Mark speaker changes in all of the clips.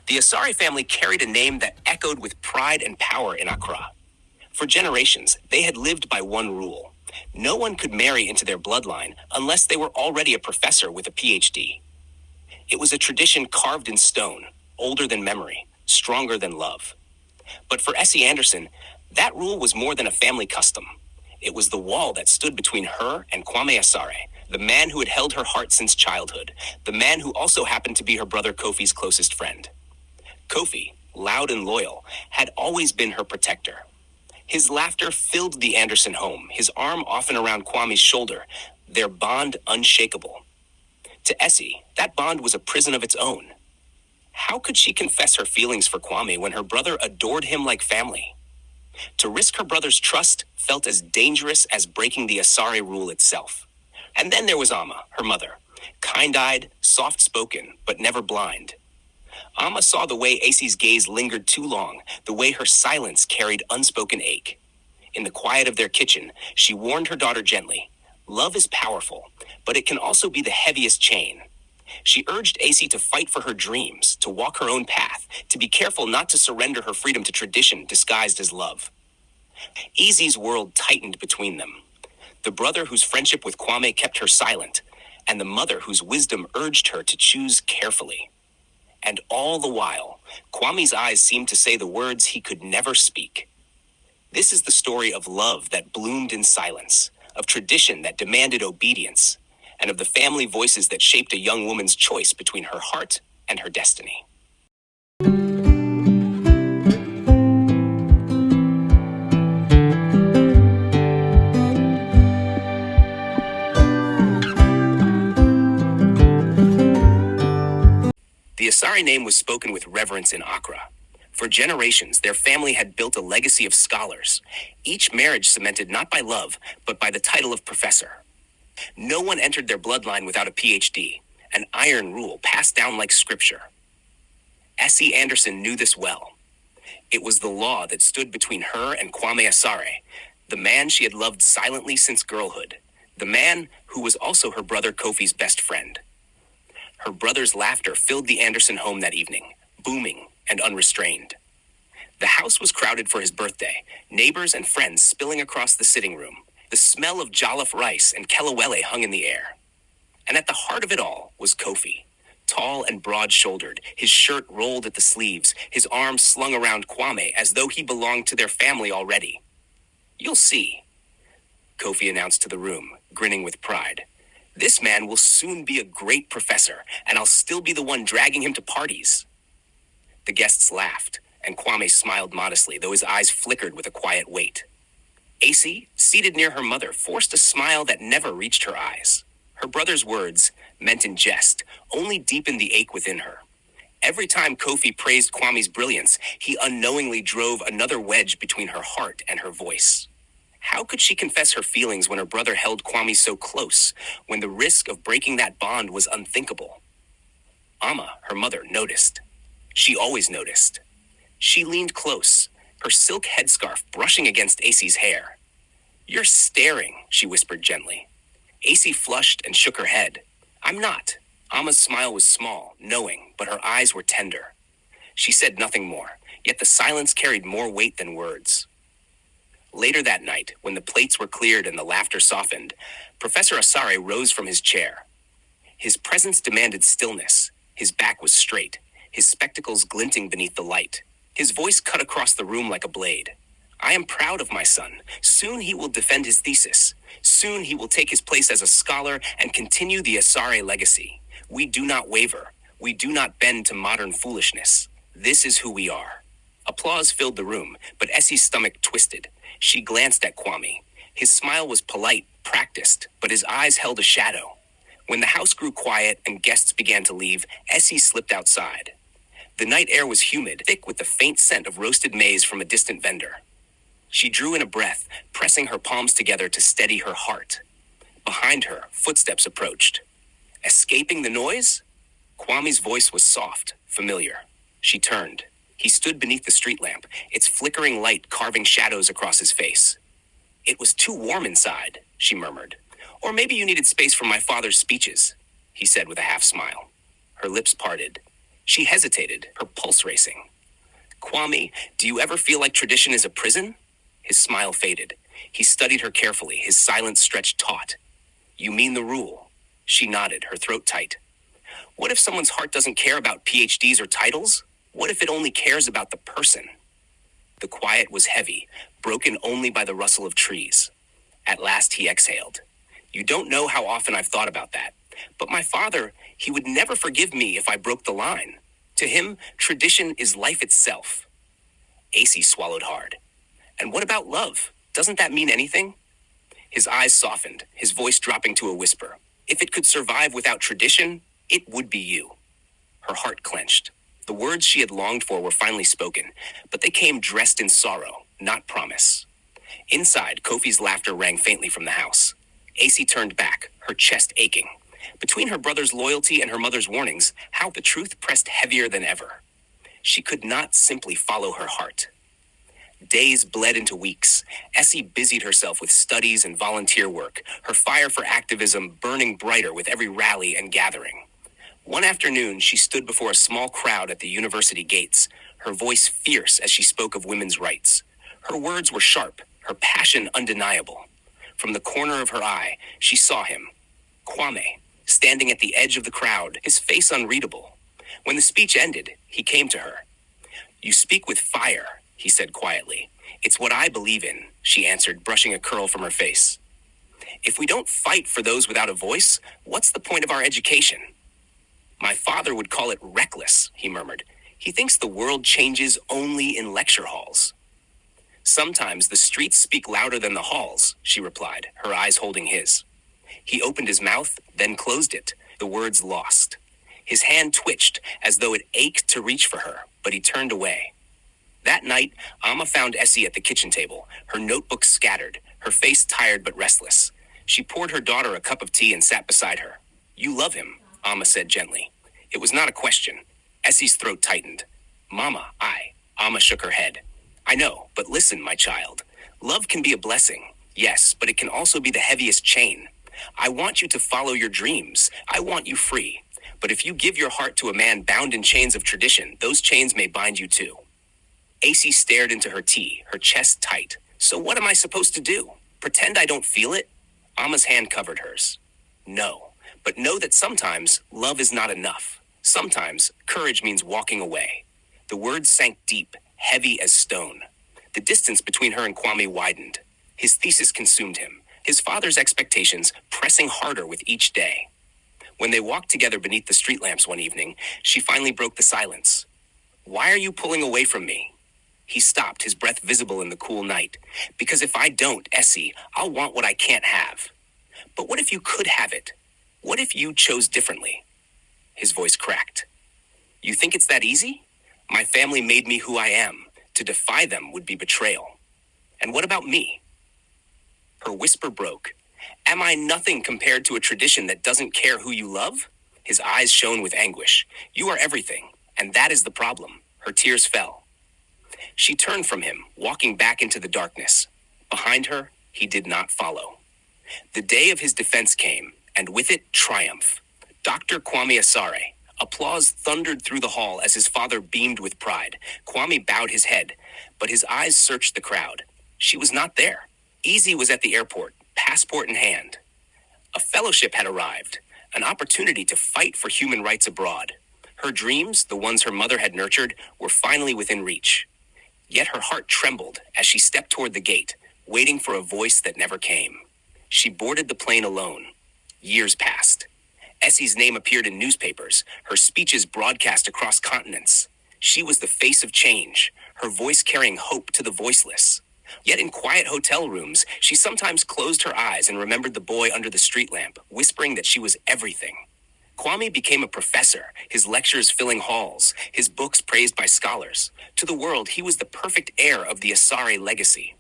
Speaker 1: The Asare family carried a name that echoed with pride and power in Accra. For generations, they had lived by one rule. No one could marry into their bloodline unless they were already a professor with a PhD. It was a tradition carved in stone, older than memory, stronger than love. But for Esi Anderson, that rule was more than a family custom. It was the wall that stood between her and Kwame Asare, the man who had held her heart since childhood, the man who also happened to be her brother Kofi's closest friend. Kofi, loud and loyal, had always been her protector. His laughter filled the Anderson home, his arm often around Kwame's shoulder, their bond unshakable. To Esi, that bond was a prison of its own. How could she confess her feelings for Kwame when her brother adored him like family? To risk her brother's trust felt as dangerous as breaking the Asare rule itself. And then there was Amma, her mother, kind-eyed, soft-spoken, but never blind. Amma saw the way Esi's gaze lingered too long, the way her silence carried unspoken ache. In the quiet of their kitchen, she warned her daughter gently, "Love is powerful, but it can also be the heaviest chain." She urged Esi to fight for her dreams, to walk her own path, to be careful not to surrender her freedom to tradition disguised as love. Esi's world tightened between them. The brother whose friendship with Kwame kept her silent, and the mother whose wisdom urged her to choose carefully. And all the while, Kwame's eyes seemed to say the words he could never speak. This is the story of love that bloomed in silence, of tradition that demanded obedience, and of the family voices that shaped a young woman's choice between her heart and her destiny. The Asare name was spoken with reverence in Accra. For generations, their family had built a legacy of scholars, each marriage cemented not by love, but by the title of professor. No one entered their bloodline without a PhD, an iron rule passed down like scripture. Esi Anderson knew this well. It was the law that stood between her and Kwame Asare, the man she had loved silently since girlhood, the man who was also her brother Kofi's best friend. Her brother's laughter filled the Anderson home that evening, booming and unrestrained. The house was crowded for his birthday, neighbors and friends spilling across the sitting room. The smell of jollof rice and kelawele hung in the air. And at the heart of it all was Kofi, tall and broad-shouldered, his shirt rolled at the sleeves, his arms slung around Kwame as though he belonged to their family already. "You'll see," Kofi announced to the room, grinning with pride. "This man will soon be a great professor, and I'll still be the one dragging him to parties." The guests laughed, and Kwame smiled modestly, though his eyes flickered with a quiet weight. Esi, seated near her mother, forced a smile that never reached her eyes. Her brother's words, meant in jest, only deepened the ache within her. Every time Kofi praised Kwame's brilliance, he unknowingly drove another wedge between her heart and her voice. How could she confess her feelings when her brother held Kwame so close, when the risk of breaking that bond was unthinkable? Amma, her mother, noticed. She always noticed. She leaned close, her silk headscarf brushing against Esi's hair. "You're staring," she whispered gently. Esi flushed and shook her head. "I'm not." Amma's smile was small, knowing, but her eyes were tender. She said nothing more, yet the silence carried more weight than words. Later that night, when the plates were cleared and the laughter softened, Professor Asare rose from his chair. His presence demanded stillness. His back was straight, his spectacles glinting beneath the light. His voice cut across the room like a blade. "I am proud of my son. Soon he will defend his thesis. Soon he will take his place as a scholar and continue the Asare legacy. We do not waver. We do not bend to modern foolishness. This is who we are." Applause filled the room, but Esi's stomach twisted. She glanced at Kwame. His smile was polite, practiced, but his eyes held a shadow. When the house grew quiet and guests began to leave, Esi slipped outside. The night air was humid, thick with the faint scent of roasted maize from a distant vendor. She drew in a breath, pressing her palms together to steady her heart. Behind her, footsteps approached. Escaping the noise? Kwame's voice was soft, familiar. She turned. He stood beneath the street lamp, its flickering light carving shadows across his face. "It was too warm inside," she murmured. "Or maybe you needed space from my father's speeches," he said with a half smile. Her lips parted. She hesitated, her pulse racing. Kwame, do you ever feel like tradition is a prison? His smile faded. He studied her carefully, his silence stretched taut. You mean the rule? She nodded, her throat tight. What if someone's heart doesn't care about PhDs or titles? What if it only cares about the person? The quiet was heavy, broken only by the rustle of trees. At last he exhaled. You don't know how often I've thought about that. But my father, he would never forgive me if I broke the line. To him, tradition is life itself. Esi swallowed hard. And what about love? Doesn't that mean anything? His eyes softened, his voice dropping to a whisper. If it could survive without tradition, it would be you. Her heart clenched. The words she had longed for were finally spoken, but they came dressed in sorrow, not promise. Inside, Kofi's laughter rang faintly from the house. Esi turned back, her chest aching. Between her brother's loyalty and her mother's warnings, how the truth pressed heavier than ever. She could not simply follow her heart. Days bled into weeks. Esi busied herself with studies and volunteer work, her fire for activism burning brighter with every rally and gathering. One afternoon, she stood before a small crowd at the university gates, her voice fierce as she spoke of women's rights. Her words were sharp, her passion undeniable. From the corner of her eye, she saw him, Kwame, standing at the edge of the crowd, his face unreadable. When the speech ended, he came to her. You speak with fire, he said quietly. It's what I believe in, she answered, brushing a curl from her face. If we don't fight for those without a voice, what's the point of our education? My father would call it reckless, he murmured. He thinks the world changes only in lecture halls. Sometimes the streets speak louder than the halls, she replied, her eyes holding his. He opened his mouth, then closed it, the words lost. His hand twitched as though it ached to reach for her, but he turned away. That night, Amma found Esi at the kitchen table, her notebook scattered, her face tired but restless. She poured her daughter a cup of tea and sat beside her. You love him, Amma said gently. It was not a question. Esi's throat tightened. Mama, Amma shook her head. I know, but listen, my child. Love can be a blessing, yes, but it can also be the heaviest chain. I want you to follow your dreams. I want you free. But if you give your heart to a man bound in chains of tradition, those chains may bind you too. Esi stared into her tea, her chest tight. So what am I supposed to do? Pretend I don't feel it? Amma's hand covered hers. No, but know that sometimes love is not enough. Sometimes courage means walking away. The words sank deep, heavy as stone. The distance between her and Kwame widened. His thesis consumed him, his father's expectations pressing harder with each day. When they walked together beneath the street lamps one evening, she finally broke the silence. Why are you pulling away from me? He stopped, his breath visible in the cool night. Because if I don't, Esi, I'll want what I can't have. But what if you could have it? What if you chose differently? His voice cracked. You think it's that easy? My family made me who I am. To defy them would be betrayal. And what about me? Her whisper broke. Am I nothing compared to a tradition that doesn't care who you love? His eyes shone with anguish. You are everything, and that is the problem. Her tears fell. She turned from him, walking back into the darkness. Behind her, he did not follow. The day of his defense came, and with it, triumph. Dr. Kwame Asare. Applause thundered through the hall as his father beamed with pride. Kwame bowed his head, but his eyes searched the crowd. She was not there. Esi was at the airport, passport in hand. A fellowship had arrived, an opportunity to fight for human rights abroad. Her dreams, the ones her mother had nurtured, were finally within reach. Yet her heart trembled as she stepped toward the gate, waiting for a voice that never came. She boarded the plane alone. Years passed. Esi's name appeared in newspapers, her speeches broadcast across continents. She was the face of change, her voice carrying hope to the voiceless. Yet in quiet hotel rooms, she sometimes closed her eyes and remembered the boy under the street lamp, whispering that she was everything. Kwame became a professor, his lectures filling halls, his books praised by scholars. To the world, he was the perfect heir of the Asare legacy.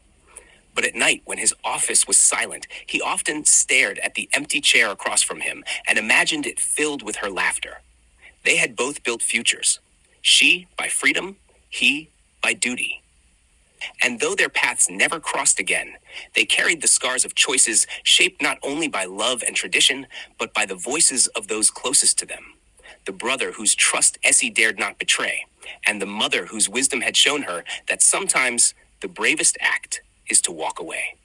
Speaker 1: But at night, when his office was silent, he often stared at the empty chair across from him and imagined it filled with her laughter. They had both built futures. She by freedom, he by duty. And though their paths never crossed again, they carried the scars of choices shaped not only by love and tradition, but by the voices of those closest to them. the brother whose trust Esi dared not betray, and the mother whose wisdom had shown her that sometimes the bravest act is to walk away.